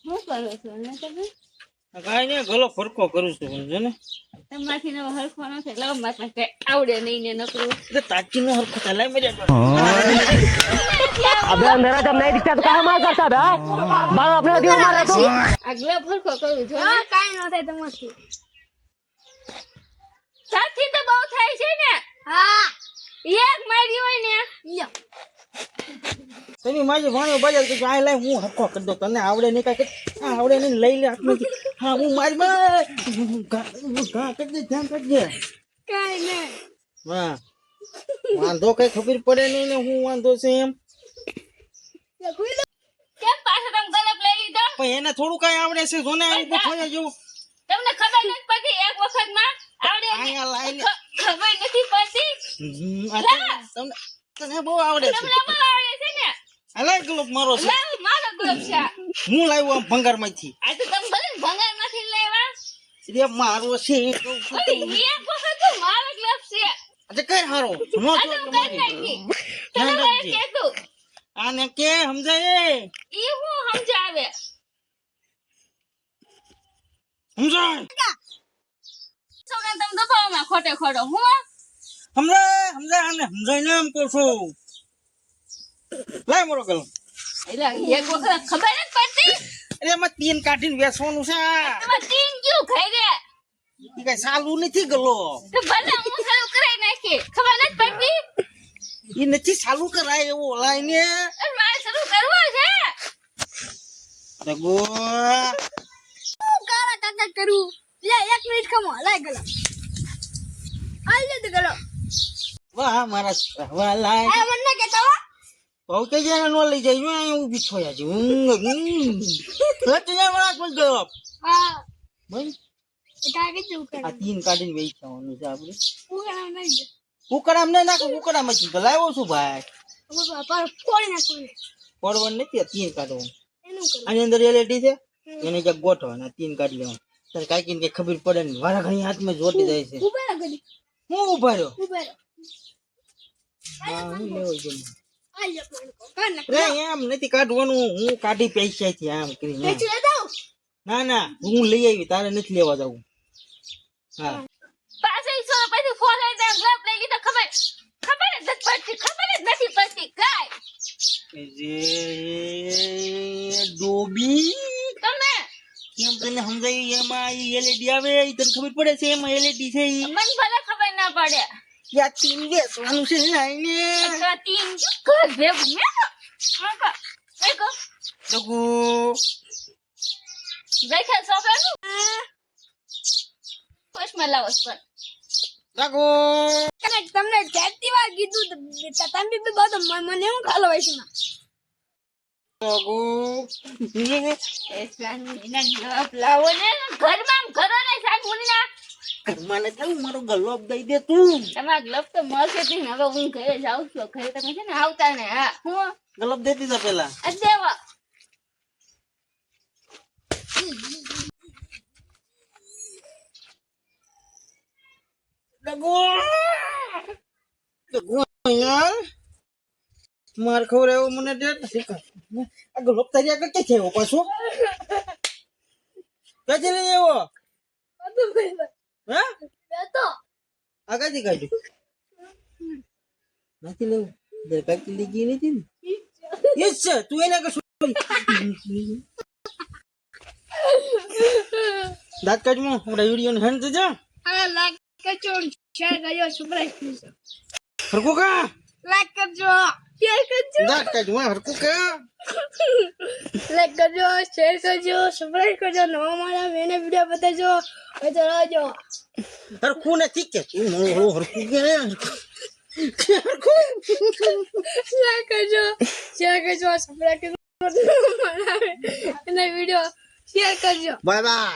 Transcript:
હું કરો છો ને તમે કાઈ ને ગલો ફરકો કરું છું સમજો ને તમારથી નવો હરખો ન થાય એટલે માથે કઈ આવડે નહીં ને નકરું એટલે તાચી નો હરખો તલાય મજા अबे अंधेरा जब नहीं दिखता तो कहाँ मार करता था बाल अपने अधिक मार रहा तो આ ગ્લબ હરખો કરું જો કાઈ ન થાય તમારથી સાથી તો બહુ થાય છે ને હા એક મારી હોય ને લ્યો તેની માજી ભાણો બજાર કે આ લાય હું હરખો કરી દો તને આવડે નહીં કાઈ આવડે નહીં લઈ લે આટલું હા હું મારી ગા કરી દે ધ્યાન કરજે કાઈ ને હા વાંધો કઈ ખબર પડે નહીં ને હું વાંધો છે એમ કેમ પાછો તમે ગલપ લઈ લીધો પણ એને થોડું કઈ આવડે છે જોને આવું પૂછવા જેવું તમને ખબર નથી પડતી એક વખતમાં આવડે અહીંયા લાઈને ખબર નથી પડતી તમને તને બહુ આવડે છે તમને બહુ આવડે છે ને અલગ ગ્લોબ મારો છે લાવ મારો ગ્લબ છે હું લાવ્યો આમ ભંગારમાંથી આ તો તમે ભલે ભંગારમાંથી લેવા રે મારો છે એક વખત તો મારો ગ્લબ છે અચ્છા કઈ હારો નો આ તો કઈ નાખી તમે કીધું આને કે સમજાય ઈ હું સમજાવે સમજાય છોકરા તમે દબાવમાં ખોટે ખોટો હું સમજાય આને સમજાય ને એમ કહું છું લાય મારો ગલો એટલે એક વખત ખબર નથી પડતી અરે એમાં તીન કાઢીને વેચવાનું છે તમે તીન ક્યું ખાઈ રે ઈ કઈ ચાલુ નથી ગલો તો ભલે હું ચાલુ કરાઈ નાખી ખબર નથી પડતી ઈ નથી ચાલુ કરાય એવો લાઈને મારે શરૂ કરવો છે અરે ગો હું કારા કાકા કરું લે 1 મિનિટ ખમો લાય ગલો આલ દે ગલો વાહ મારા વાહ લાય આ મને કેતો તો કે જે નો લઈ જાય હું અહીં ઊભી છોયા છે તો જા મારા કોઈ ગયો હા બોલ કા કીધું કર આ તીન કાઢીને વેચવાનું છે આપણે હું કરા નહીં કુકડામ ને નાખ કુકડામ જ તો લાવ્યો છું ભાઈ પર ફોડી નાખું પડવાનું નથી આ તીન કાઢવાનું એનું કર આની અંદર એલઈડી છે એને જ્યાં ગોઠવવાના તીન કાઢી લેવાનું તારે કાંઈક ને ખબર પડે ને વારા ઘણી હાથમાં જોટી જાય છે ઉભા રહો ગડી હું ઉભા રહ્યો ઉભા રહો હા હું લેવો છું આ લે પણ કર નાખ રે એમ નથી કાઢવાનું હું કાઢી પૈસાથી આમ કરીને પેચી લે દઉં ના હું લઈ આવી તારે નથી લેવા જવું હા પાછો ઈસો પછી ફોન લઈ દે ગ્લબ લઈ લીધો ખબર જ નથી પડતી કાઈ જે ડોબી તમે કેમ તને સમજાય એમાં એલઈડી આવે ઈ તને ખબર પડે છે એમાં એલઈડી છે ઈ મને ભલે ખબર ના પડે યા તીન બેસવાનું છે આઈને તો તીન કર ભેગું મેકો ડગુ દેખે છોકરાનું કોશમાં લાવો પર ડગુ કનેક તમને કેટલી વાર કીધું તમે બી બધો મને હું ખાલો હોય છે ડગુ લાવો ને ઘરમાં ઘરો ને શાકુના ઘરમાં ને થયું મારો ગલોબ દઈ દે તું તમારા ગ્લબ તો મળશે જ નહીં હવે હું ઘરે જાઉં છું ઘરે તમે છે ને આવતા ને હા હું ગલોબ દે દીધા પેલા દેવા ડગુ ડગુ યાર માર ખબર એવું મને દે આ ગલોબ તારી આગળ કે છે પાછો ક્યાંથી લઈ આવ્યો હા તો આગળથી કાઢ્યું નથી લેવું દરકારથી લઈ ગઈ નથી ને યસ છે તું એને આગળ દાંત કાઢમાં હમણાં વિડીયો ને હેન્ડ જા હા લાઈક કરજો શેર કરજો સબસ્ક્રાઇબ કરજો હરકુ કા લાઈક કરજો શેર કરજો દાંત કાઢમાં હરકુ કા લાઈક કરજો શેર કરજો સબસ્ક્રાઇબ કરજો નવા મારા મેને વિડિયો બતાજો તો રહેજો હરકુ નથી કે તું હરકુ કે હરકુ લાઈક કરજો શેર કરજો સબસ્ક્રાઇબ કરજો એના વિડિયો શેર કરજો બાય બાય